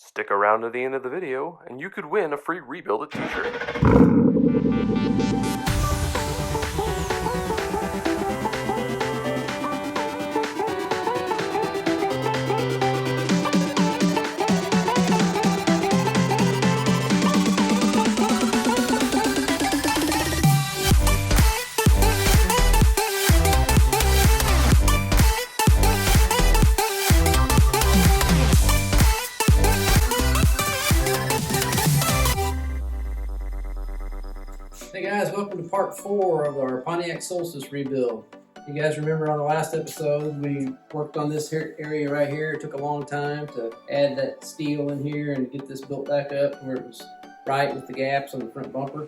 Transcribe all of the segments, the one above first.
Stick around to the end of the video and you could win a free Rebuild It t-shirt. Hey guys, welcome to part 4 of our Pontiac Solstice rebuild. You guys remember on the last episode we worked on this area right here. It took a long time to add that steel in here and get this built back up where it was right with the gaps on the front bumper.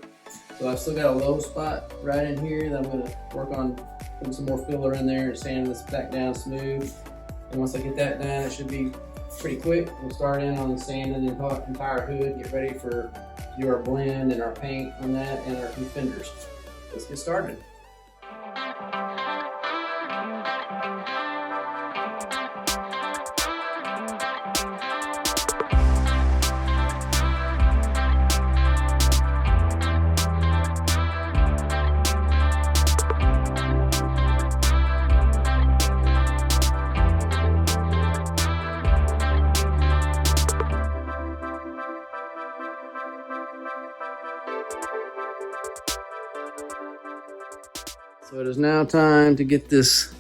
So I've still got a low spot right in here that I'm going to work on putting some more filler in there and sanding this back down smooth. And once I get that done, it should be pretty quick. We'll start in on sanding the entire hood, get ready for do our blend and our paint on that and our two fenders. Let's get started. So it is now time to get this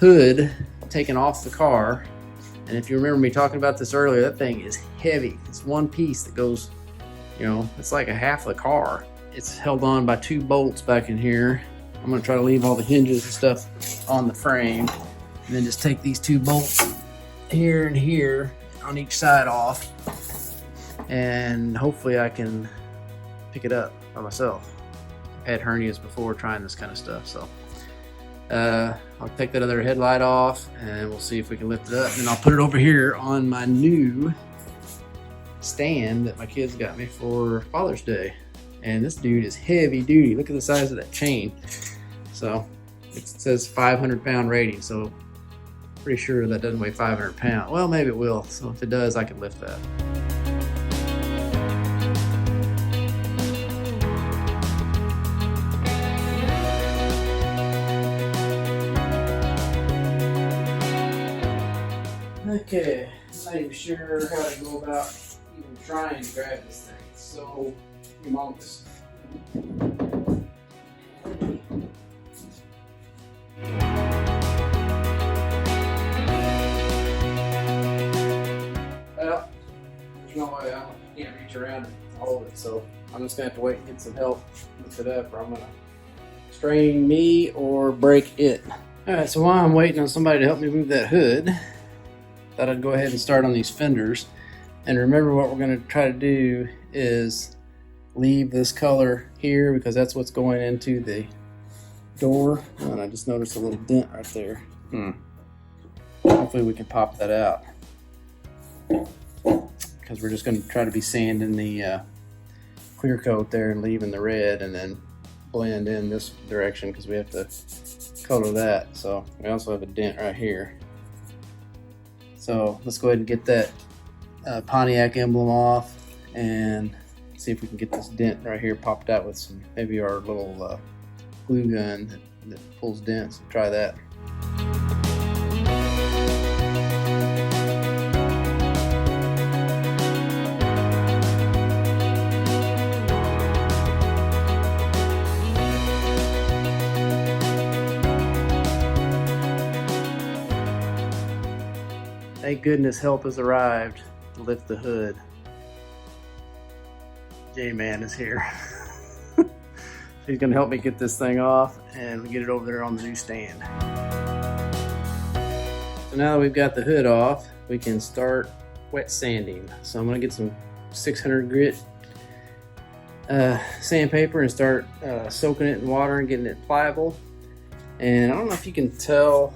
hood taken off the car. And if you remember me talking about this earlier, that thing is heavy. It's one piece that goes, it's like a half of the car. It's held on by 2 bolts back in here. I'm gonna try to leave all the hinges and stuff on the frame and then just take these 2 bolts here and here on each side off. And hopefully I can pick it up by myself. Had hernias before trying this kind of stuff, so I'll take that other headlight off and we'll see if we can lift it up, and I'll put it over here on my new stand that my kids got me for Father's Day. And this dude is heavy duty. Look at the size of that chain. So it says 500-pound rating, so pretty sure that doesn't weigh 500 pounds. Well, maybe it will, so if it does I can lift that. Okay, I'm not even sure how to go about even trying to grab this thing. It's so humongous. Well, there's no way I can't reach around and hold it, so I'm just gonna have to wait and get some help lift it up, or I'm gonna strain me or break it. Alright, so while I'm waiting on somebody to help me move that hood, thought I'd go ahead and start on these fenders. And remember, what we're going to try to do is leave this color here because that's what's going into the door. And I just noticed a little dent right there. Hopefully we can pop that out, because we're just going to try to be sanding the clear coat there and leaving the red, and then blend in this direction because we have to color that. So we also have a dent right here. So let's go ahead and get that Pontiac emblem off and see if we can get this dent right here popped out with some, maybe our little glue gun that pulls dents. Try that. Thank goodness help has arrived to lift the hood. J-Man is here. He's gonna help me get this thing off and we get it over there on the new stand. So now that we've got the hood off, we can start wet sanding. So I'm gonna get some 600 grit sandpaper and start soaking it in water and getting it pliable. And I don't know if you can tell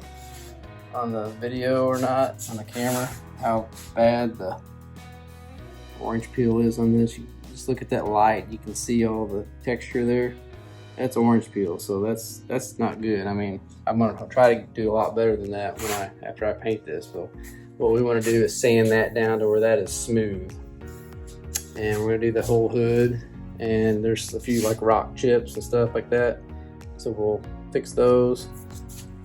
on the video or not on the camera how bad the orange peel is on this. You just look at that light, you can see all the texture there. That's orange peel, so that's not good. I mean, I'm gonna try to do a lot better than that after I paint this. So what we want to do is sand that down to where that is smooth. And we're gonna do the whole hood, and there's a few like rock chips and stuff like that, so we'll fix those.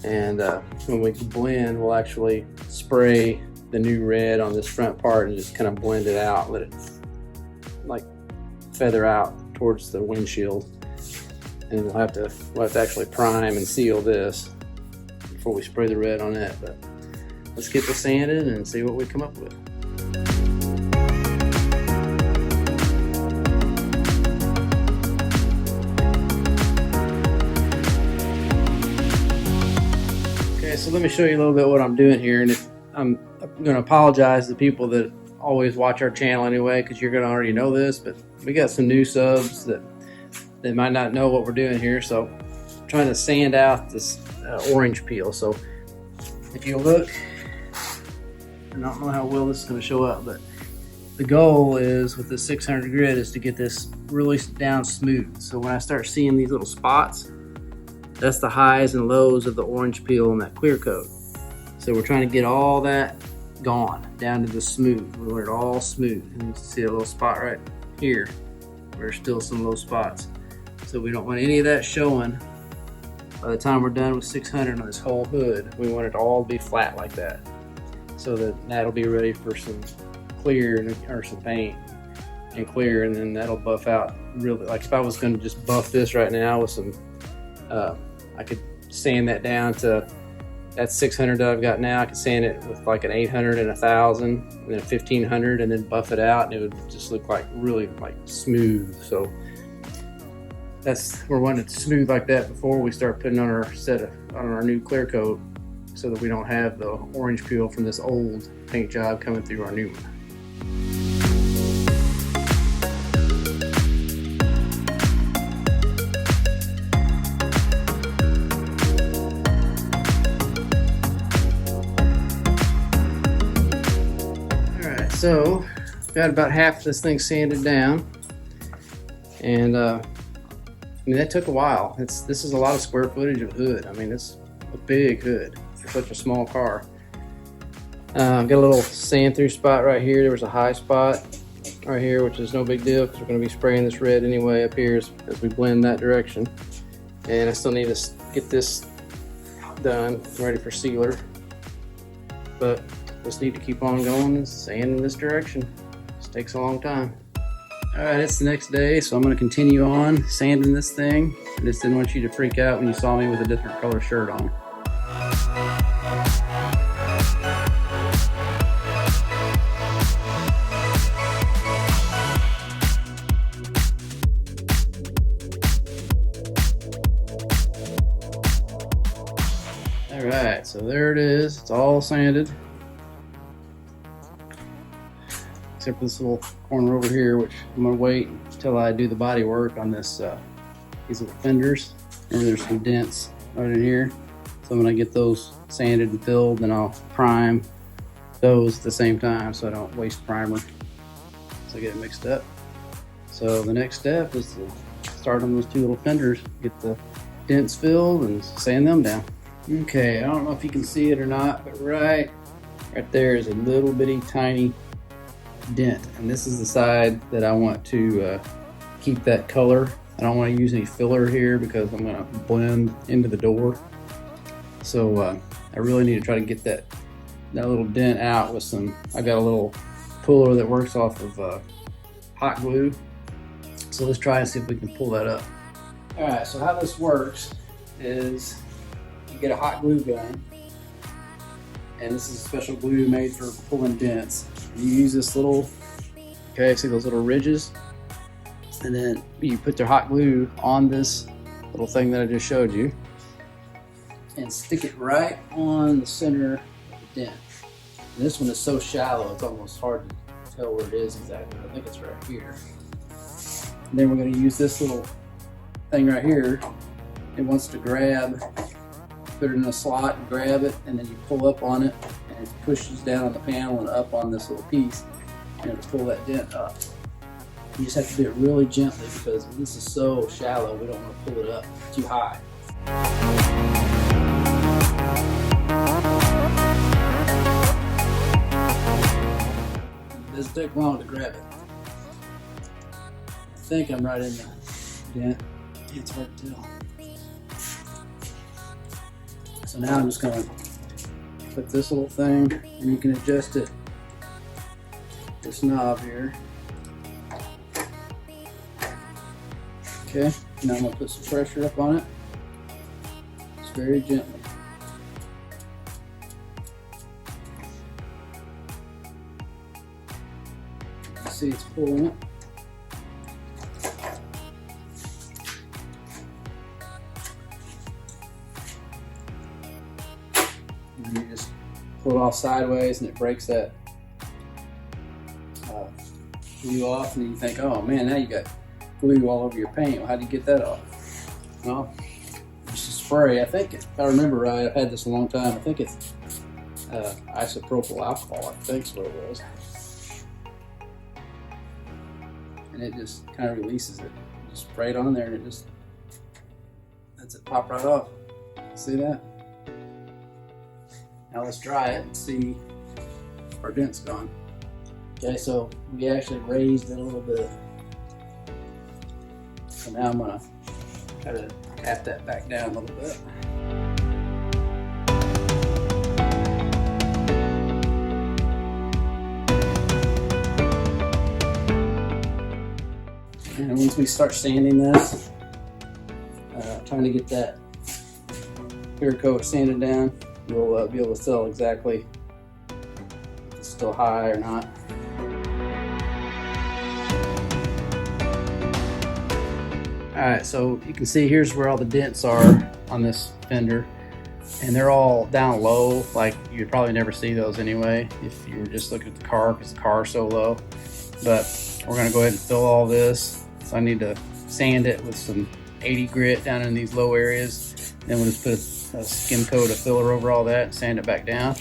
And when we blend, we'll actually spray the new red on this front part and just kind of blend it out, let it like feather out towards the windshield. And we'll have to actually prime and seal this before we spray the red on that. But let's get this sanded and see what we come up with. Okay, so let me show you a little bit what I'm doing here, and I'm going to apologize to people that always watch our channel anyway, because you're going to already know this, but we got some new subs that they might not know what we're doing here. So I'm trying to sand out this orange peel. So if you look, I don't know how well this is going to show up, but the goal is with the 600 grit is to get this really down smooth. So when I start seeing these little spots, that's the highs and lows of the orange peel and that clear coat. So we're trying to get all that gone down to the smooth. We want it all smooth. And you can see a little spot right here. There's still some low spots. So we don't want any of that showing. By the time we're done with 600 on this whole hood, we want it all to be flat like that. So that'll be ready for some clear or some paint and clear, and then that'll buff out really. Like if I was going to just buff this right now with some, I could sand that down to that 600 that I've got now. I could sand it with like an 800 and 1,000 and then a 1,500 and then buff it out, and it would just look like really like smooth. So we're wanting it smooth like that before we start putting on our on our new clear coat, so that we don't have the orange peel from this old paint job coming through our new one. Alright, so got about half this thing sanded down, and I mean that took a while. This is a lot of square footage of hood. I mean it's a big hood for such a small car. Got a little sand through spot right here. There was a high spot right here, which is no big deal because we're going to be spraying this red anyway up here as we blend that direction. And I still need to get this done, ready for sealer. But just need to keep on going and sand in this direction. This takes a long time. Alright, it's the next day, so I'm going to continue on sanding this thing. I just didn't want you to freak out when you saw me with a different color shirt on. Alright, so there it is. It's all sanded. Except for this little corner over here, which I'm going to wait until I do the body work on this, these little fenders. Remember there's some dents right in here. So when I get those sanded and filled, then I'll prime those at the same time so I don't waste primer. So I get it mixed up. So the next step is to start on those two little fenders, get the dents filled and sand them down. Okay, I don't know if you can see it or not, but right there is a little bitty tiny dent, and this is the side that I want to keep that color. I don't want to use any filler here because I'm going to blend into the door. So I really need to try to get that little dent out with some. I got a little puller that works off of hot glue. So let's try and see if we can pull that up. All right, so how this works is you get a hot glue gun, and this is a special glue made for pulling dents. You use this little, okay, see those little ridges? And then you put the hot glue on this little thing that I just showed you and stick it right on the center of the dent. And this one is so shallow, it's almost hard to tell where it is exactly. I think it's right here. And then we're going to use this little thing right here. It wants to grab, put it in a slot and grab it, and then you pull up on it, and it pushes down on the panel and up on this little piece, and it'll pull that dent up. You just have to do it really gently because this is so shallow, we don't want to pull it up too high. doesn't take long to grab it. I think I'm right in the dent. It's hard to tell. So now I'm just going to put this little thing, and you can adjust it, this knob here. Okay, now I'm going to put some pressure up on it, just very gently. You see it's pulling it. And you just pull it off sideways and it breaks that glue off, and you think, oh man, now you got glue all over your paint. Well, how do you get that off? Well, just a spray. I think, if I remember right, I've had this a long time. I think it's isopropyl alcohol, I think is what it was. And it just kind of releases it. You just spray it on there and it just lets it pop right off. See that? Now let's dry it and see if our dent's gone. Okay, so we actually raised it a little bit. So now I'm gonna try to tap that back down a little bit. And once we start sanding this, trying to get that clear coat sanded down, we'll be able to tell exactly if it's still high or not. Alright, so you can see here's where all the dents are on this fender, and they're all down low. Like, you'd probably never see those anyway if you were just looking at the car, because the car's so low. But we're going to go ahead and fill all this. So I need to sand it with some 80 grit down in these low areas. Then we'll just put a skim coat of filler over all that and sand it back down.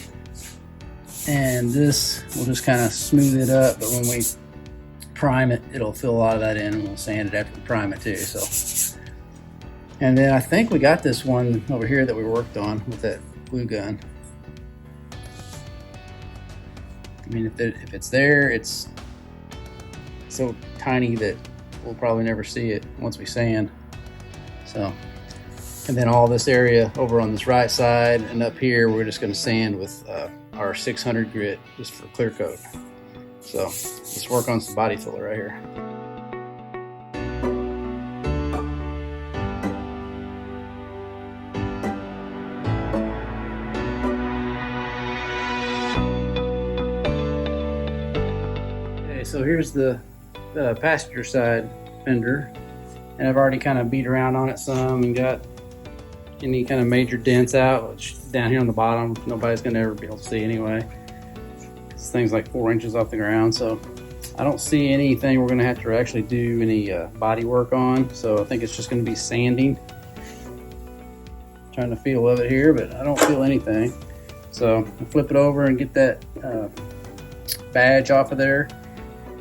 And this, we'll just kind of smooth it up, but when we prime it, it'll fill a lot of that in, and we'll sand it after we prime it too. So, and then I think we got this one over here that we worked on with that glue gun. I mean, if it's there, it's so tiny that we'll probably never see it once we sand. So, and then all this area over on this right side and up here, we're just going to sand with our 600 grit just for clear coat. So let's work on some body filler right here. Okay, so here's the passenger side fender, and I've already kind of beat around on it some and got any kind of major dents out, which down here on the bottom nobody's gonna ever be able to see anyway. This thing's like 4 inches off the ground, so I don't see anything we're gonna have to actually do any body work on. So I think it's just gonna be sanding. Trying to feel of it here, but I don't feel anything. So I'll flip it over and get that badge off of there,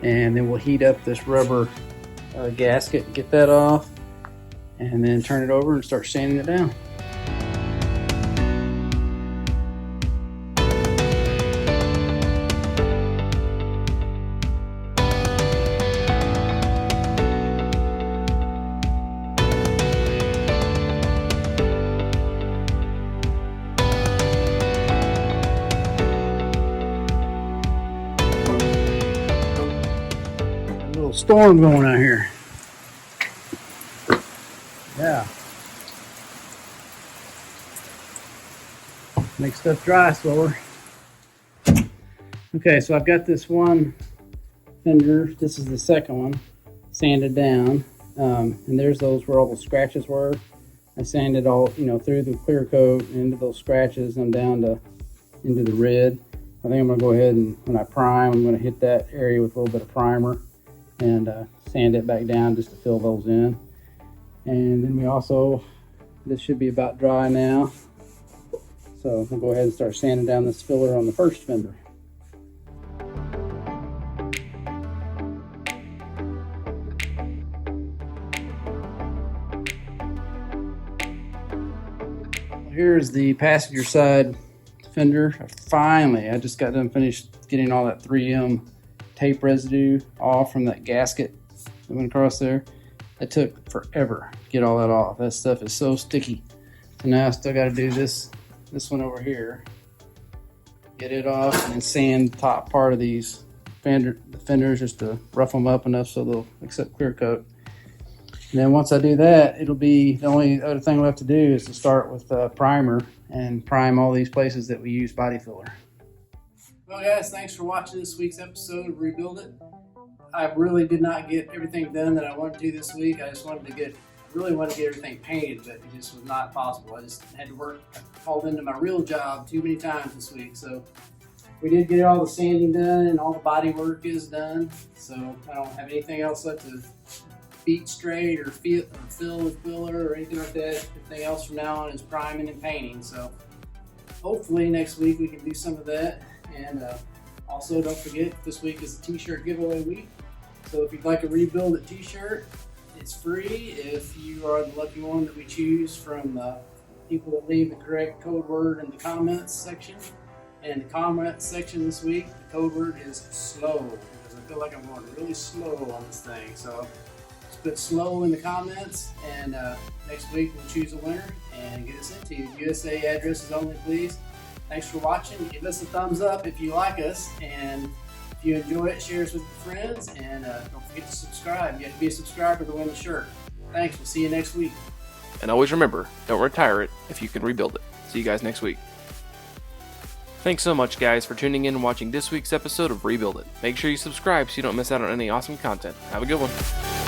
and then we'll heat up this rubber gasket and get that off, and then turn it over and start sanding it down. Storm going out here. Yeah. Make stuff dry slower. Okay, so I've got this one fender. This is the second one, sanded down. And there's those where all the scratches were. I sanded all, through the clear coat and into those scratches and down to into the red. I think I'm gonna go ahead and when I prime, I'm gonna hit that area with a little bit of primer and sand it back down just to fill those in. And then we also, this should be about dry now. So we'll go ahead and start sanding down this filler on the first fender. Here's the passenger side fender. Finally, I just got done finished getting all that 3M tape residue off from that gasket that went across there. It took forever to get all that off. That stuff is so sticky. So now I still got to do this one over here. Get it off and then sand the top part of these fenders just to rough them up enough so they'll accept clear coat. And then once I do that, it'll be the only other thing left to do is to start with primer and prime all these places that we use body filler. Well guys, thanks for watching this week's episode of Rebuild It. I really did not get everything done that I wanted to do this week. I really wanted to get everything painted, but it just was not possible. I just had to work, I called into my real job too many times this week. So we did get all the sanding done and all the body work is done. So I don't have anything else left to beat straight or fill with filler or anything like that. Everything else from now on is priming and painting. So hopefully next week we can do some of that. And also don't forget, this week is a t-shirt giveaway week. So if you'd like a Rebuild It t-shirt, it's free if you are the lucky one that we choose from people that leave the correct code word in the comments section. And the comments section this week, the code word is slow, because I feel like I'm going really slow on this thing. So just put slow in the comments, and next week we'll choose a winner and get it sent to you. USA addresses only, please. Thanks for watching. Give us a thumbs up if you like us, and if you enjoy it, share us with your friends, and don't forget to subscribe. You have to be a subscriber to win the shirt. Thanks. We'll see you next week. And always remember, don't retire it if you can rebuild it. See you guys next week. Thanks so much guys for tuning in and watching this week's episode of Rebuild It. Make sure you subscribe so you don't miss out on any awesome content. Have a good one.